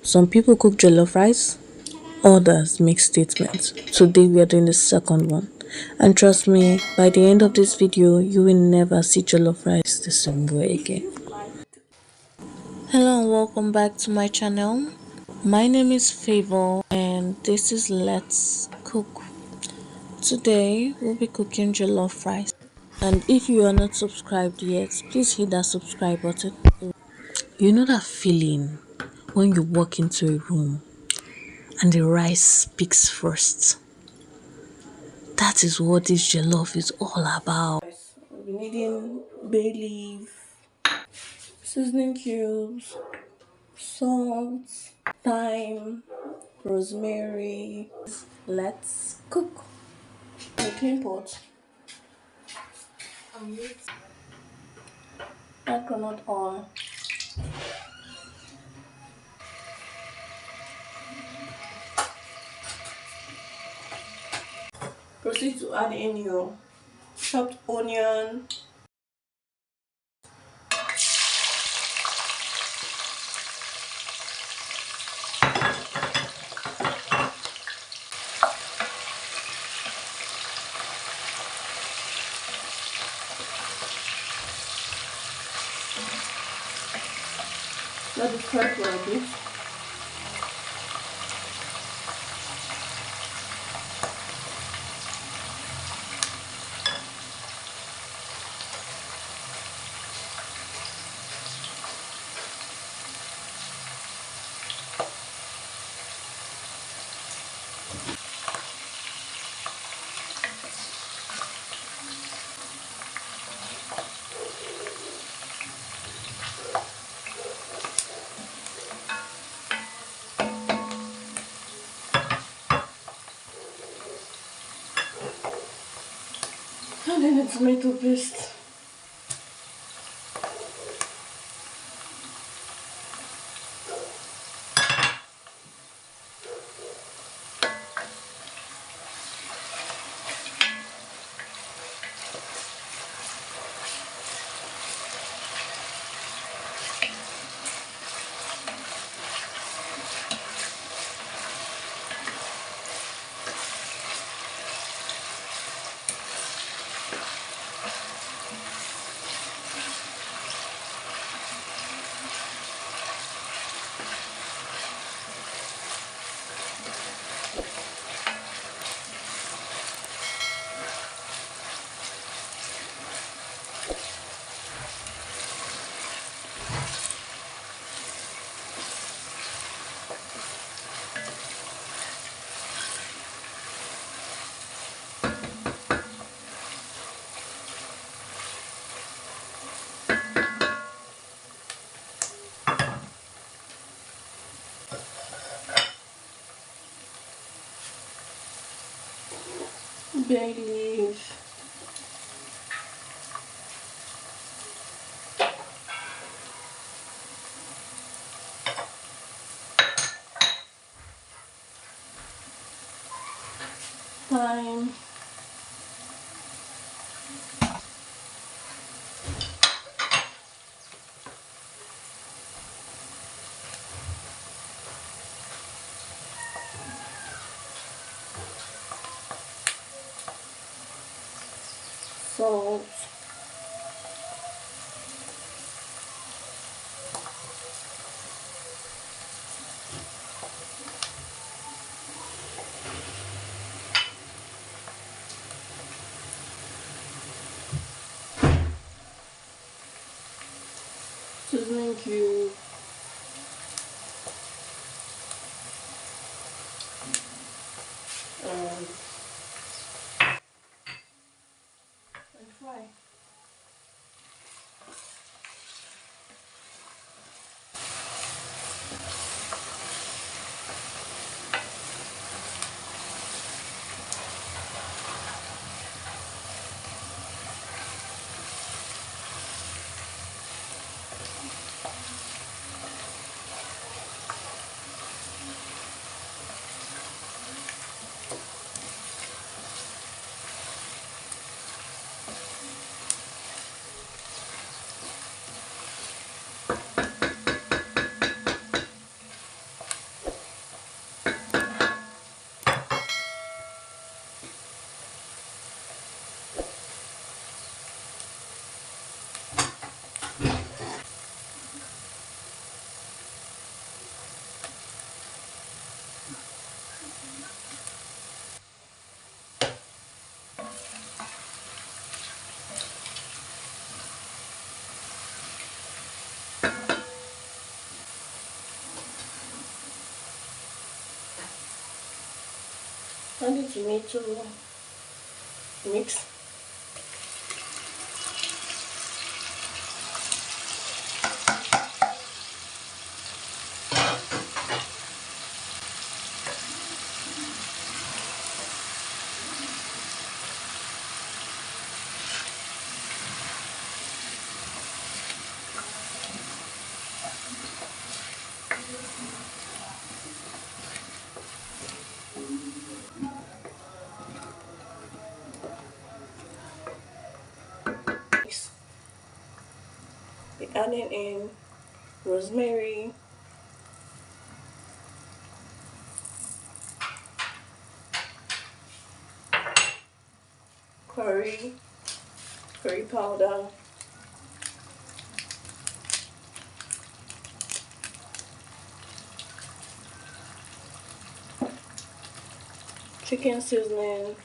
Some people cook jollof rice, others make statements. Today we are doing the second one. And trust me, by the end of this video, you will never see jollof rice the same way again. Hello and welcome back to my channel. My name is Favor and this is Let's Cook. Today we'll be cooking jollof rice. And if you are not subscribed yet, please hit that subscribe button. You know that feeling when you walk into a room and the rice speaks first. That is what this jollof is all about. We'll be needing bay leaf, seasoning cubes, salt, thyme, rosemary. Let's cook. A clean pot. Add coconut oil. Proceed to add in your chopped onion, let it fry for a bit. And then the tomato paste. Bay leaf. Thyme. Salt. Seasoning cube. And fry. Add it to me to mix. Be adding in rosemary, curry, curry powder, chicken seasoning,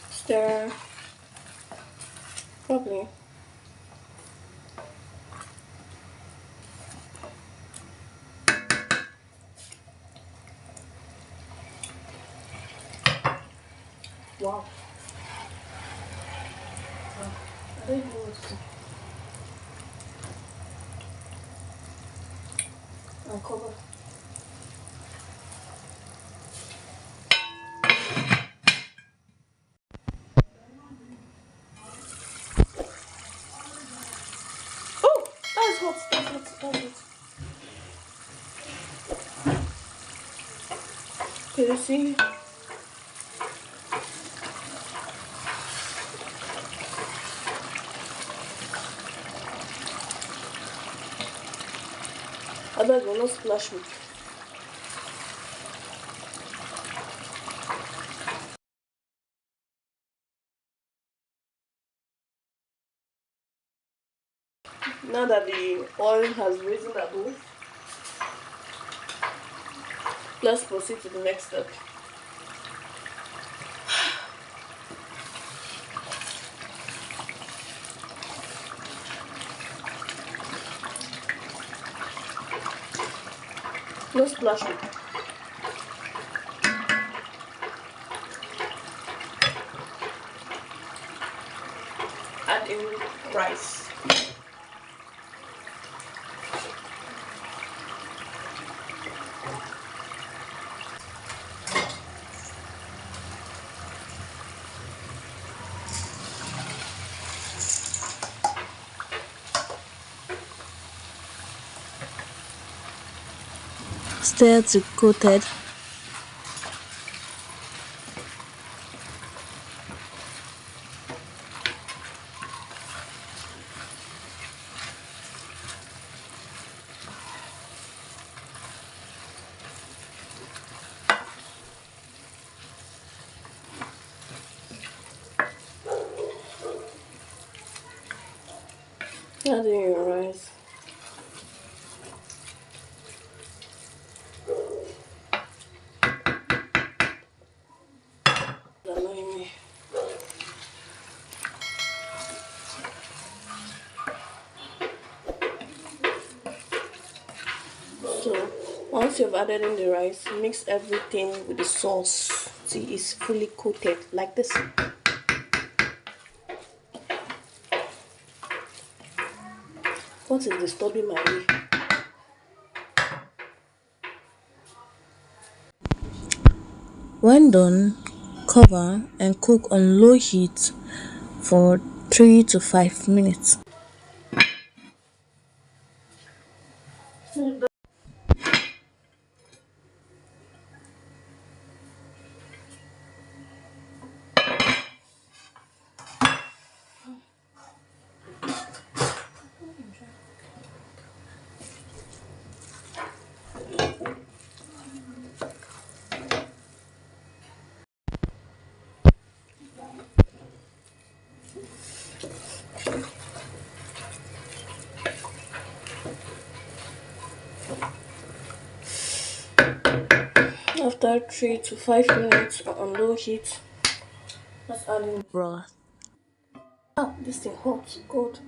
stir properly. Wow. I don't know what to do. I'll cover. Oh, that's hot. That's hot. That's hot. Can you see? I beg will not splash me. Now that the oil has risen above, let's proceed to the next step. No splash me. Add in rice. Stir to coated. Add in your rice. Annoying me. So once you've added in the rice, mix everything with the sauce till it's fully coated like this. What is disturbing my way? When done, cover and cook on low heat for 3 to 5 minutes. After 3 to 5 minutes on low heat, let's add in broth. Ah, this thing hot, cold.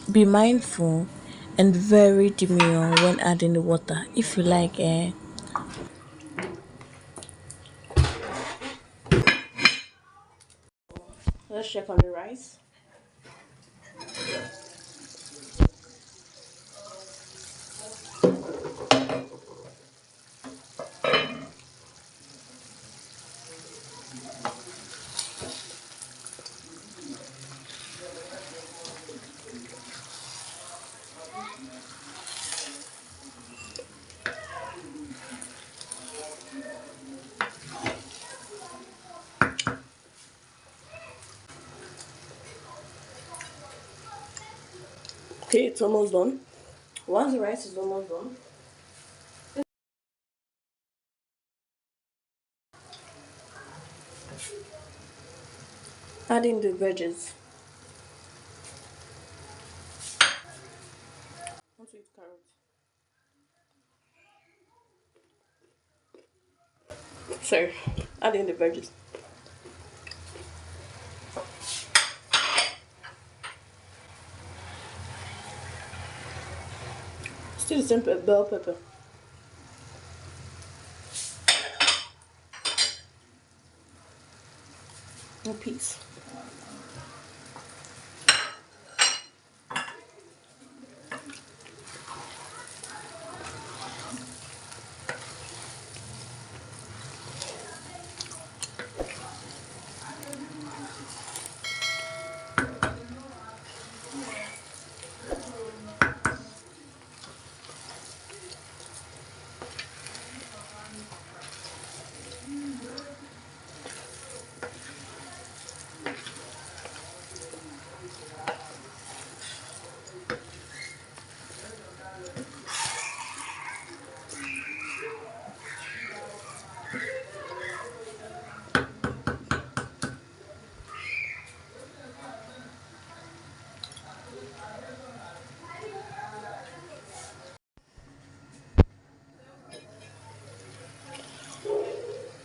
Be mindful and very demure when adding the water. If you like, let's check on the rice. Okay, it's almost done. Once the rice is almost done, add in the veggies. I want to eat carrots. Sorry, add in the veggies. Still the same bell pepper. No peas.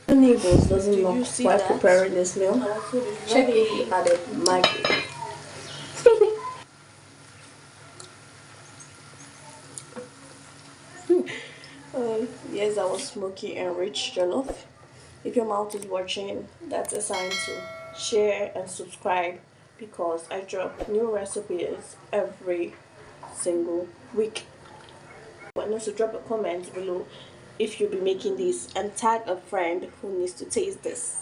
Neighbors doesn't know why preparing this meal. Check if he added Maggi. Yes, that was smoky and rich jollof. If your mouth is watching, that's a sign to share and subscribe because I drop new recipes every single week. And also drop a comment below if you'll be making this and tag a friend who needs to taste this.